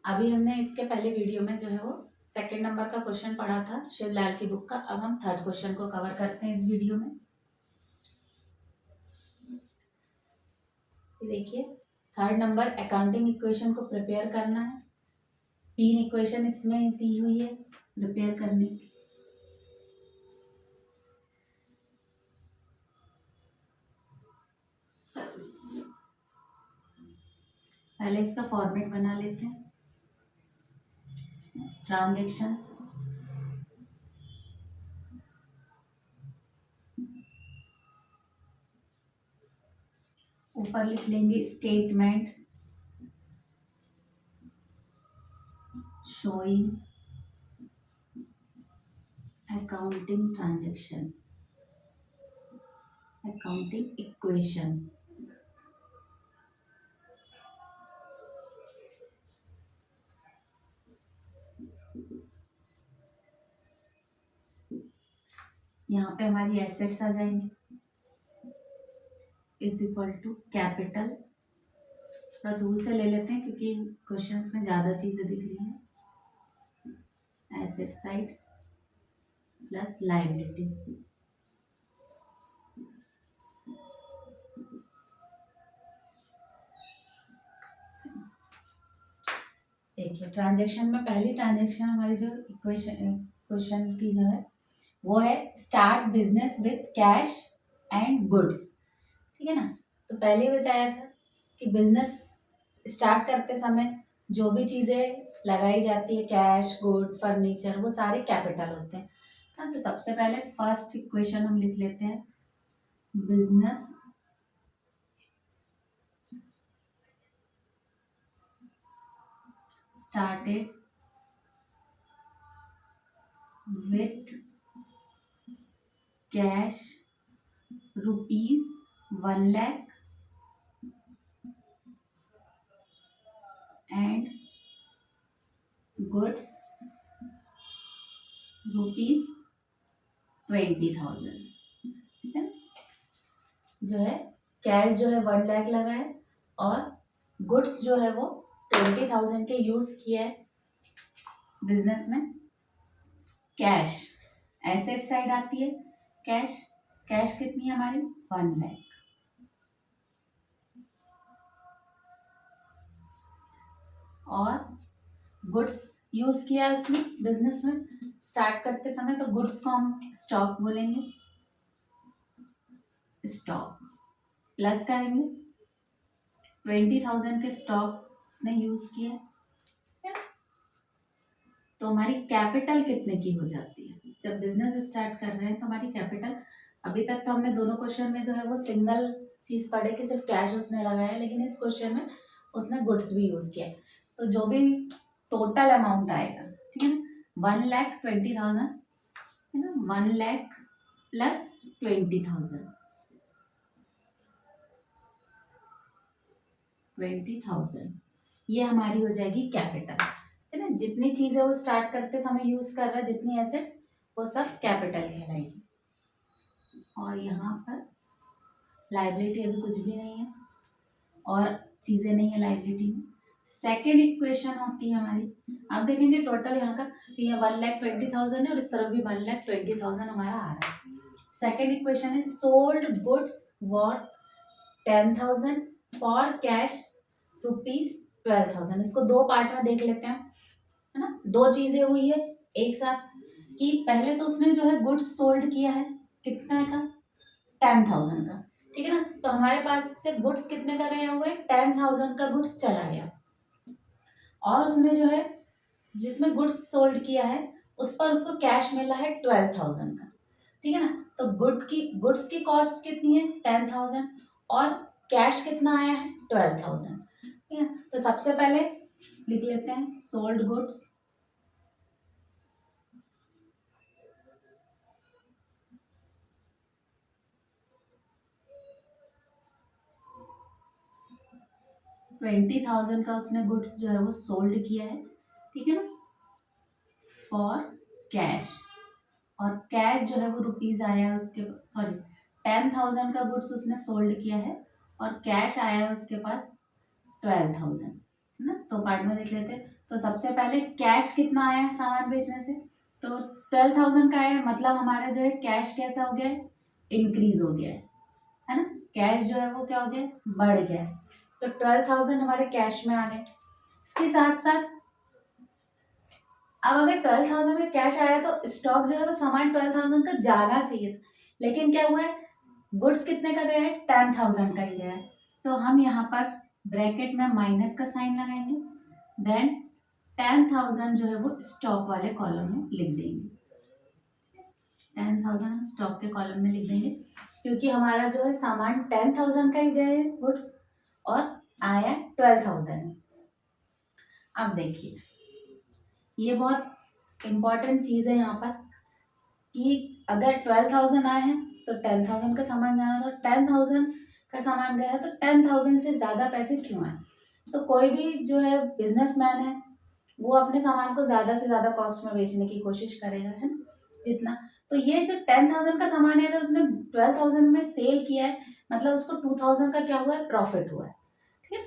अभी हमने इसके पहले वीडियो में जो है वो सेकंड नंबर का क्वेश्चन पढ़ा था शिवलाल की बुक का। अब हम थर्ड क्वेश्चन को कवर करते हैं इस वीडियो में। देखिए, थर्ड नंबर अकाउंटिंग इक्वेशन को प्रिपेयर करना है। 3 इक्वेशन इसमें दी हुई है प्रिपेयर करने की। पहले इसका फॉर्मेट बना लेते हैं। ट्रांजैक्शंस, ऊपर लिख लेंगे statement showing accounting transaction, accounting equation. यहाँ पे हमारी एसेट्स आ जाएंगे इज इक्वल टू कैपिटल। थोड़ा दूर से ले लेते हैं क्योंकि क्वेश्चंस में ज़्यादा चीज़ें दिख रही हैं। Asset side plus liability. देखिए, ट्रांजैक्शन में पहली ट्रांजैक्शन हमारी जो क्वेश्चन की जो है वो है start business with cash and goods. ठीक है ना। तो पहले ही बताया था कि बिजनेस स्टार्ट करते समय जो भी चीज़ें लगाई जाती है, कैश, गुड, फर्नीचर, वो सारे कैपिटल होते हैं ना। तो सबसे पहले फर्स्ट इक्वेशन हम लिख लेते हैं, business started with cash rupees 1 lakh and goods rupees 20,000। ठीक है, जो है कैश जो है 1 लाख लगा है और गुड्स जो है वो 20,000 के यूज किया है बिजनेस में। कैश एसेट साइड आती है, कैश कैश कितनी है हमारी 1 लाख। और गुड्स यूज किया है उसमें बिजनेस में स्टार्ट करते समय, तो गुड्स को हम स्टॉक बोलेंगे, स्टॉक प्लस करेंगे 20,000 के स्टॉक उसने यूज किया है। तो हमारी कैपिटल कितने की हो जाती है जब बिजनेस स्टार्ट कर रहे हैं। तो हमारी कैपिटल, अभी तक तो हमने दोनों क्वेश्चन में जो है वो सिंगल चीज पढ़े कि सिर्फ कैश उसने लगाया, लेकिन इस क्वेश्चन में उसने गुड्स भी यूज किया। तो जो भी टोटल अमाउंट आएगा, ठीक है ना, 1,20,000 है ना, 1 लाख प्लस 20,000, 20,000 ये हमारी हो जाएगी कैपिटल। है ना, जितनी चीजें वो स्टार्ट करते समय यूज कर रहा है, जितनी एसेट्स, वो सब कैपिटल कहलाएगी। और यहाँ पर लाइबिलिटी अभी कुछ भी नहीं है और चीजें नहीं है लाइबिलिटी में। सेकेंड इक्वेशन होती है हमारी, आप देखेंगे टोटल यहाँ का 1,20,000 है और इस तरफ भी 1,20,000 हमारा आ रहा है। सेकेंड इक्वेशन है sold goods worth 10,000 for cash rupees 12,000। इसको दो पार्ट में देख लेते हैं, है ना। दो चीजें हुई है एक साथ कि पहले तो उसने जो है गुड्स सोल्ड किया है कितना का 10,000 का, ठीक है ना। तो हमारे पास से गुड्स कितने का गया हुआ है 10,000 का गुड्स चला गया। और उसने जो है जिसमें गुड्स सोल्ड किया है उस पर उसको कैश मिला है 12,000 का, ठीक है ना। तो गुड्स की कॉस्ट कितनी है 10,000 और कैश कितना आया है 12,000, ठीक है। तो सबसे पहले लिख लेते हैं सोल्ड गुड्स, $20,000 का उसने गुड्स जो है वो सोल्ड किया है, ठीक है ना, फॉर कैश। और कैश जो है वो रुपीज आया है उसके, सॉरी 10,000 का गुड्स उसने सोल्ड किया है और कैश आया है उसके पास 12,000। है ना, तो पार्ट में देख लेते हैं। तो सबसे पहले कैश कितना आया है सामान बेचने से, तो 12,000 का है, मतलब हमारा जो है कैश कैसा हो गया है, इंक्रीज हो गया है ना। कैश जो है वो क्या हो गया, बढ़ गया है। तो 12,000 हमारे कैश में आ गए। इसके साथ साथ अब अगर 12,000 का कैश आया तो स्टॉक जो है वो सामान 12,000 का जाना चाहिए था, लेकिन क्या हुआ है, गुड्स कितने का गया है, 10,000 का ही गया है। तो हम यहाँ पर ब्रैकेट में माइनस का साइन लगाएंगे, देन 10,000 जो है वो स्टॉक वाले कॉलम में लिख देंगे। 10,000 हम स्टॉक के कॉलम में लिख देंगे, क्योंकि हमारा जो है सामान 10,000 का ही गया है गुड्स, और आया 12,000। अब देखिए ये बहुत इंपॉर्टेंट चीज़ है यहाँ पर, कि अगर 12,000 आए हैं तो 10,000 का सामान जाना था, 10,000 का सामान गया है तो 10,000 से ज़्यादा पैसे क्यों आए। तो कोई भी जो है बिजनेसमैन है वो अपने सामान को ज़्यादा से ज़्यादा कॉस्ट में बेचने की कोशिश करेगा, है ना, जितना। तो ये जो 10,000 का सामान है, अगर उसने 12,000 में सेल किया है, मतलब उसको 2,000 का क्या हुआ है, प्रॉफिट हुआ है। ठीक है,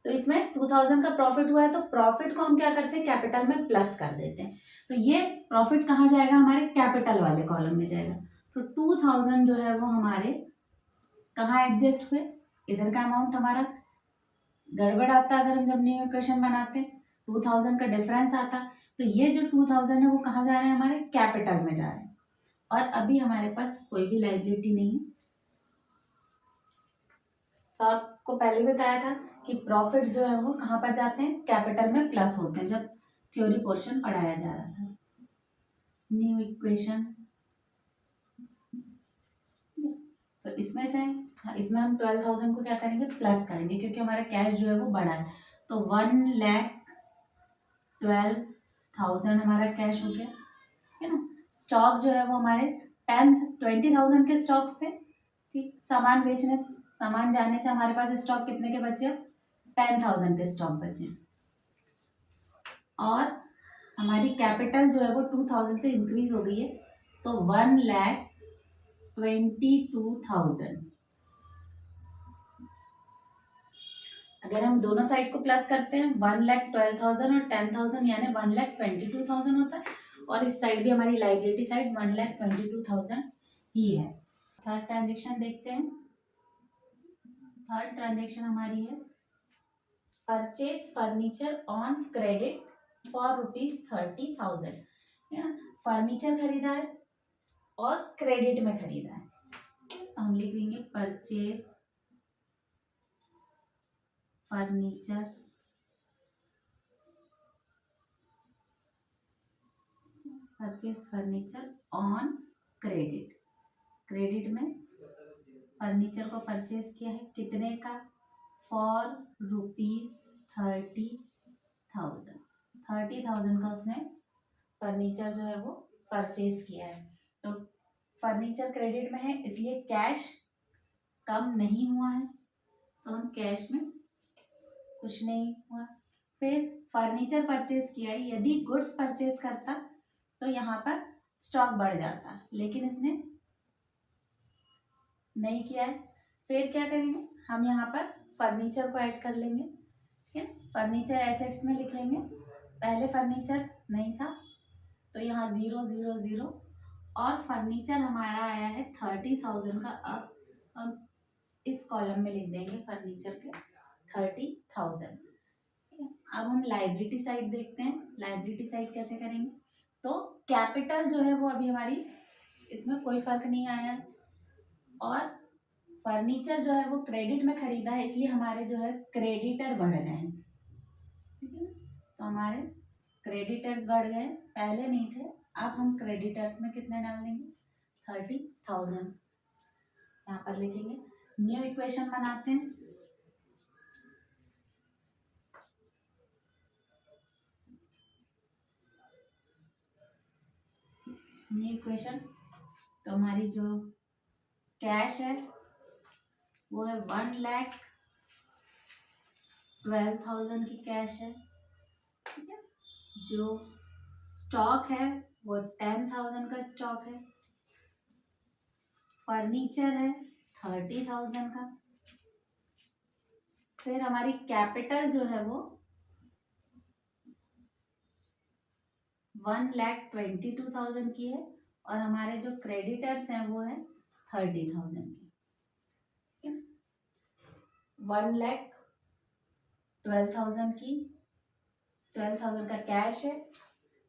तो इसमें 2,000 का प्रॉफिट हुआ है, तो प्रॉफिट को हम क्या करते हैं, कैपिटल में प्लस कर देते हैं। तो ये प्रॉफिट कहाँ जाएगा, हमारे कैपिटल वाले कॉलम में जाएगा। तो 2,000 जो है वो हमारे कहाँ एडजस्ट हुए, इधर का अमाउंट हमारा गड़बड़ आता अगर हम जब न्यू इक्वेशन बनाते हैं, 2,000 का डिफरेंस आता। तो ये जो 2,000 है वो कहाँ जा रहे हैं, हमारे कैपिटल में जा रहे हैं। और अभी हमारे पास कोई भी लाइबिलिटी नहीं है। तो आपको पहले बताया था कि प्रॉफिट जो है वो कहाँ पर जाते हैं, कैपिटल में प्लस होते हैं, जब थ्योरी पोर्शन पढ़ाया जा रहा था। न्यू इक्वेशन, तो इसमें हम 12,000 को क्या करेंगे, प्लस करेंगे, क्योंकि हमारा कैश जो है वो बढ़ा है। तो 1,12,000 हमारा कैश हो गया, है ना। स्टॉक जो है वो हमारे 20,000 के स्टॉक्स थे। ठीक, सामान जाने से हमारे पास स्टॉक कितने के बचे, 10,000 के स्टॉक बचे। और हमारी कैपिटल जो है वो 2,000 से इंक्रीज हो गई है, तो 1,22,000। अगर हम दोनों साइड को प्लस करते हैं, 1,12,000 और 10,000 यानी 1,22,000 होता है। और इस साइड भी हमारी लाइबिलिटी साइड 1,22,000 ही है। थर्ड ट्रांजेक्शन देखते हैं। थर्ड ट्रांजेक्शन हमारी है purchase furniture on credit for ₹30,000, है ना। फर्नीचर खरीदा है और क्रेडिट में खरीदा है, तो हम लिख देंगे purchase furniture on credit. Credit में फर्नीचर को परचेज किया है, कितने का, फॉर ₹30,000। 30,000 का उसने फर्नीचर जो है वो परचेज किया है। तो फर्नीचर क्रेडिट में है, इसलिए कैश कम नहीं हुआ है, तो हम कैश में कुछ नहीं हुआ। फिर फर्नीचर परचेज किया है, यदि गुड्स परचेज करता तो यहाँ पर स्टॉक बढ़ जाता, लेकिन इसने नहीं किया है। फिर क्या करेंगे, हम यहाँ पर फर्नीचर को ऐड कर लेंगे। ठीक है, फर्नीचर एसेट्स में लिख लेंगे। पहले फर्नीचर नहीं था तो यहाँ 0 0 0, और फर्नीचर हमारा आया है 30,000 का। अब हम इस कॉलम में लिख देंगे फर्नीचर के 30,000। अब हम लाइबिलिटी साइड देखते हैं, लाइबिलिटी साइड कैसे करेंगे। तो कैपिटल जो है वो अभी हमारी इसमें कोई फर्क नहीं आया है, और फर्नीचर जो है वो क्रेडिट में खरीदा है, इसलिए हमारे जो है क्रेडिटर बढ़ गए हैं। ठीक है, तो हमारे क्रेडिटर्स बढ़ गए, पहले नहीं थे। अब हम क्रेडिटर्स में कितने डाल देंगे, 30,000 यहाँ पर लिखेंगे। न्यू इक्वेशन बनाते हैं। न्यू इक्वेशन, तो हमारी जो कैश है वो है 1,12,000 की कैश है। ठीक है, जो स्टॉक है वो 10,000 का स्टॉक है। फर्नीचर है 30,000 का। फिर हमारी कैपिटल जो है वो 1,22,000 की है और हमारे जो क्रेडिटर्स हैं वो है 30,000 की। 1,12,000 की, 12,000 का कैश है।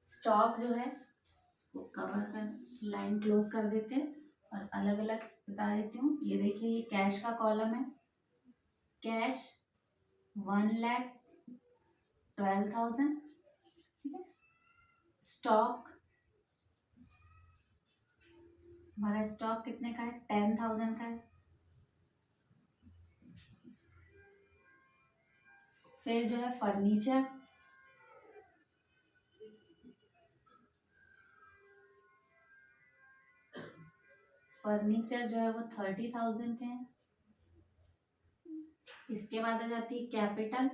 स्टॉक जो है इसको कवर कर लाइन क्लोज कर देते हैं और अलग अलग बता देती हूँ। ये देखिए ये कैश का कॉलम है, कैश 1,12,000, ठीक है। स्टॉक, हमारा स्टॉक कितने का है, 10,000 का है। फिर जो है फर्नीचर, फर्नीचर जो है वो 30,000 के हैं। इसके बाद आ जाती है कैपिटल,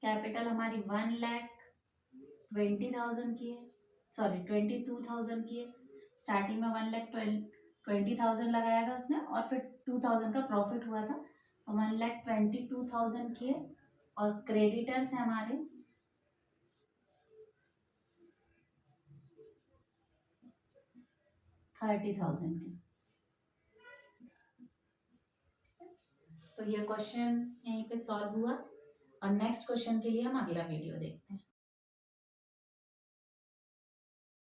कैपिटल हमारी 1,20,000 की है, सॉरी 22,000 की है। स्टार्टिंग में 1,20,000 लगाया था उसने और फिर 2,000 का प्रॉफिट हुआ था, तो 1,22,000 की है। और क्रेडिटर्स है हमारे 30,000 के। तो ये क्वेश्चन यहीं पे सॉल्व हुआ और नेक्स्ट क्वेश्चन के लिए हम अगला वीडियो देखते हैं।